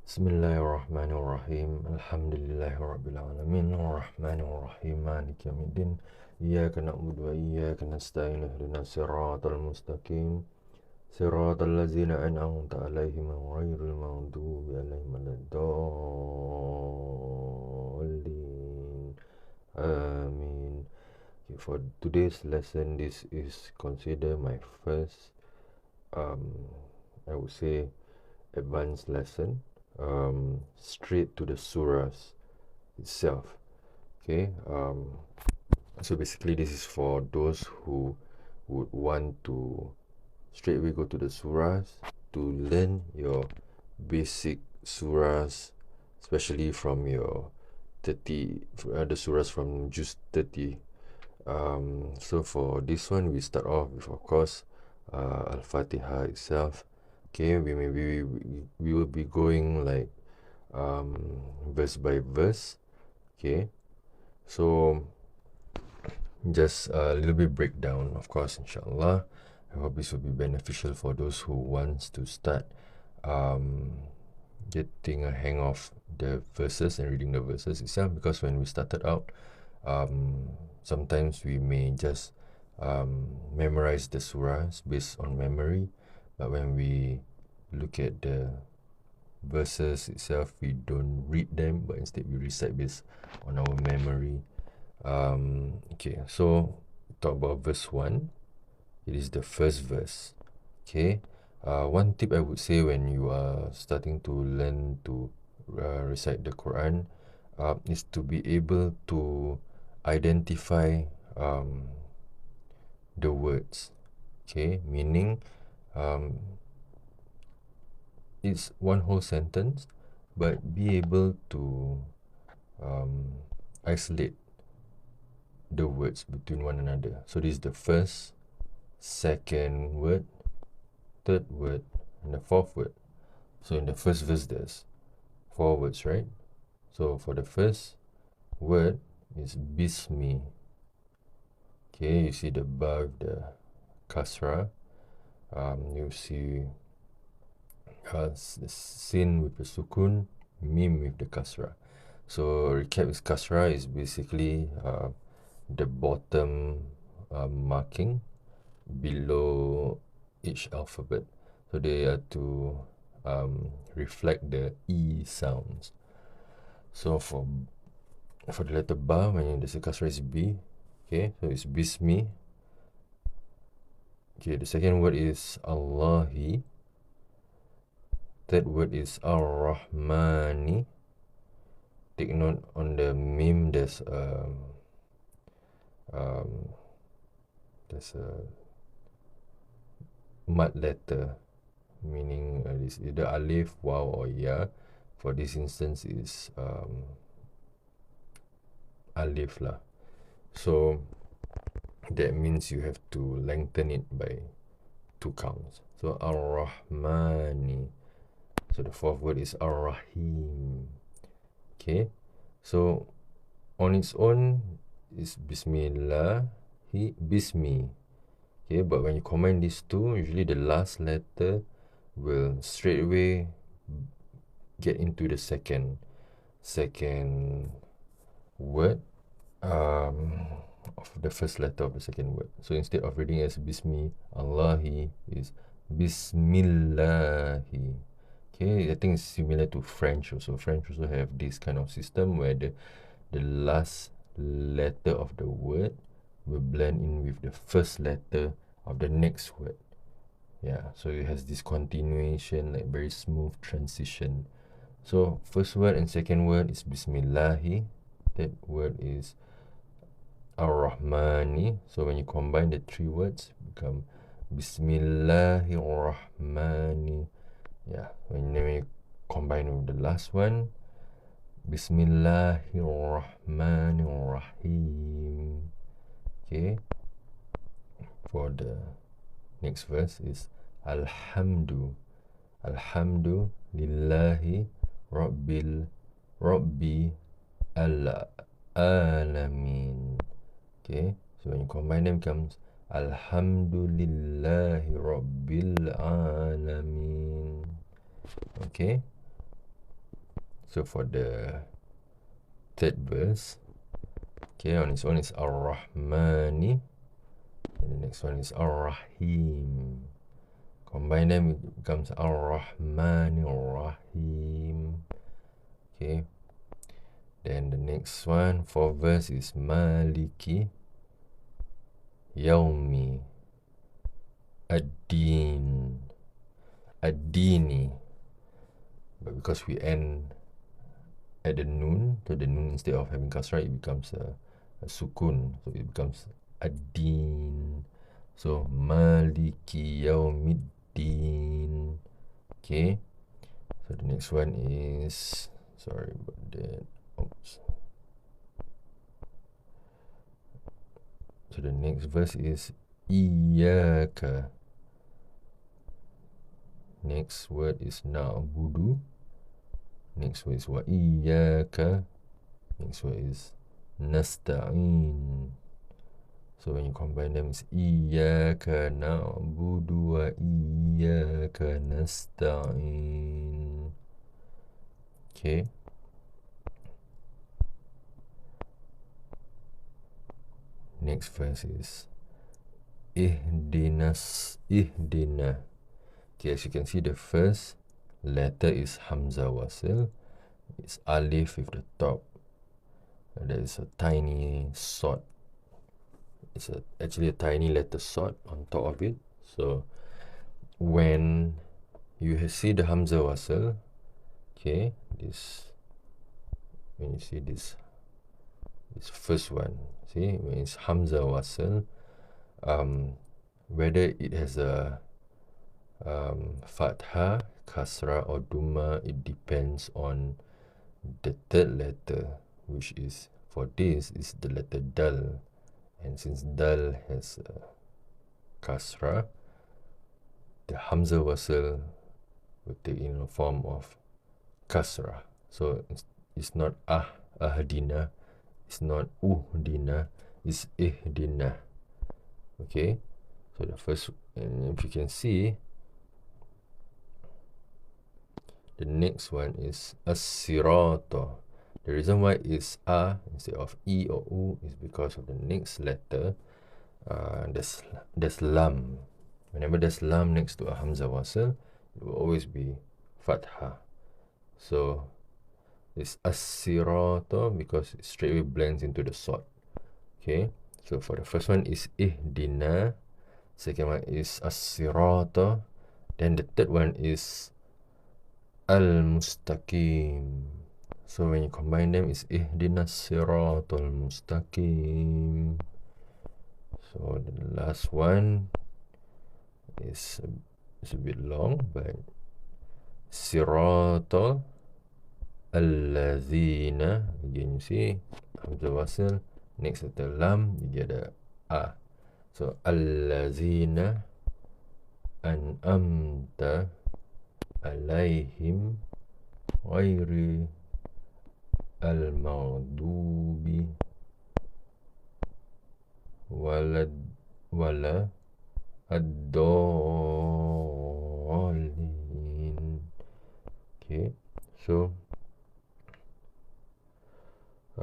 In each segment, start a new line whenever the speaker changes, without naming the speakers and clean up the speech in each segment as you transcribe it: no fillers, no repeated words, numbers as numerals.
Bismillahirrahmanirrahim. Alhamdulillahirabbil alamin. Arrahmanirrahim. Maliki yaumiddin. Iyyaka na'budu wa iyyaka nasta'in. Ihdinas siratal mustaqim. Siratal ladzina an'amta 'alaihim ghairil maghdubi 'alaihim waladdallin. Amin. Okay, for today's lesson, this is considered my first, I would say, advanced lesson. Straight to the surahs itself. Okay, so basically this is for those who would want to straight away go to the surahs to learn your basic surahs, especially from your 30 the surahs from juz 30. So for this one, we start off with, of course, Al-Fatehah itself. Okay, we will be going like verse by verse. Okay, so just a little bit breakdown, of course, inshallah. I hope this will be beneficial for those who wants to start getting a hang of the verses and reading the verses itself, because when we started out, sometimes we may just memorize the surahs based on memory, but when we look at the verses itself, we don't read them, but instead we recite based on our memory. Okay, so talk about verse 1. It is the first verse. Okay, one tip I would say when you are starting to learn to recite the Quran is to be able to identify the words. Okay, meaning it's one whole sentence, but be able to isolate the words between one another. So this is the first, second word, third word, and the fourth word. So in the first verse, there's 4 words, right? So for the first word is bismi. Okay, you see the ba with the kasra. You see sin with the sukun, mim with the kasra. So recap is kasra is basically the bottom marking below each alphabet. So they are to reflect the E sounds. So for the letter ba, when the kasra is B, okay, so it's bismi. Okay, the second word is Allahi. Third word is Ar-Rahmani. Take note on the mim, there's a mud letter, meaning it's either alif, waw, or ya. For this instance is alif lah. So that means you have to lengthen it by 2 counts. So Ar-Rahmani. So the fourth word is Ar-Rahim. Okay, so on its own is Bismillahi, Bismi. Okay, but when you combine these two, usually the last letter will straight away get into the second word of the first letter of the second word. So instead of reading as Bismi Allahi, is Bismillahi. Okay, I think it's similar to French also. French also have this kind of system where the last letter of the word will blend in with the first letter of the next word. Yeah, so it has this continuation, like very smooth transition. So first word and second word is Bismillahi. Third word is Ar-Rahmani. So when you combine the 3 words, become Bismillahirrahmani. Yeah, when you combine with the last one, Bismillahirrahmanirrahim. Okay, for the next verse is Alhamdu lillahi Rabbi alamin. Okay, so when you combine them, comes Alhamdulillahi Rabbil alamin. Okay, So for the third verse, okay, on its own is Ar-Rahmani, and the next one is Ar-Rahim. Combine them, it becomes Ar-Rahmani Ar-Rahim. Okay. Then the next one, fourth verse is Maliki Yaumi Ad-Din. Ad-Dini. But because we end at the noon, so the noon instead of having kasrah, it becomes a sukun. So it becomes Ad-Din. So Maliki Yaumiddin. Okay. So the next one is, sorry about that. Oops. So the next verse is Iyaka. Next word is Na'budu. Next word is Wa Iyaka. Next word is Nasta'in. So when you combine them, it's Iyaka Na'budu Wa Iyaka Nasta'in. Okay. Next verse is Ihdina. Okay, as you can see, the first letter is Hamza Wasil. It's Alif with the top. And there is a tiny sod. It's actually a tiny letter sod on top of it. So when you see the Hamza Wasil, okay, when you see this first one, see, when it's Hamza Wasil, whether it has a Fathah, Kasra or Duma, it depends on the third letter, which is, for this, is the letter Dal. And since Dal has Kasra, the Hamza Wasl will take in the form of Kasra. So it's not Ahdina, it's not Uhdina, it's Ihdina. Okay, so the first, and if you can see, the next one is As-Sirata. The reason why it's A instead of E or U is because of the next letter. There's Lam. Whenever there's Lam next to a Hamza Wasl, it will always be Fathah. So it's As-Sirata because it straightway blends into the Sod. Okay, so for the first one is Ihdina. Second one is As-Sirata. Then the third one is Al-Mustaqim. So when you combine them, it's Ihdinas Siratal Mustaqim. So the last one is a bit long, but Siratal Allazina. Again, you see Hamza Wasl. Next to the Lam, you get a A. So Allazina An'amta Alaihim Ghairi Al-Maghdubi Wala Ad-Dallin. Okay, so I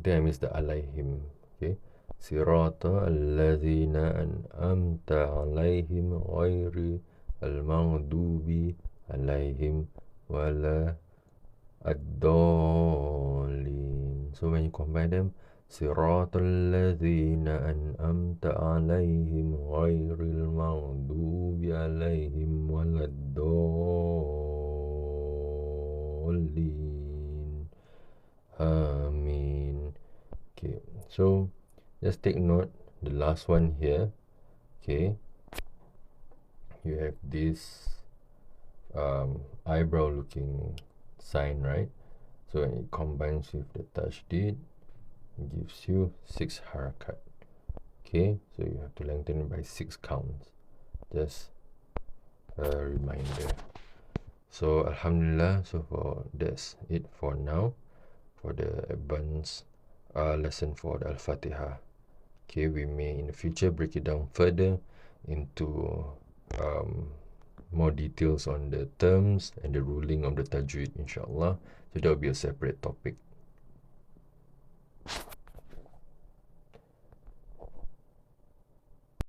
think I missed the Alaihim. Okay, Sirata Allazina An'amta Alaihim Ghairi Al-Maghdubi Alaihim Wala Ad-Dallin. So when you combine them, Siratal Ladzina An'amta Alaihim Ghairil Maghdubi Alaihim Waladdallin. Amin. Okay, so just take note, the last one here. Okay, you have this eyebrow looking sign, right? So when it combines with the tashdid, it gives you 6 harakat. Okay, so you have to lengthen it by 6 counts. Just a reminder. So alhamdulillah, so that's it for now for the advanced lesson for the Al-Fatehah. Okay, we may in the future break it down further into more details on the terms and the ruling of the tajweed, inshallah. So that will be a separate topic.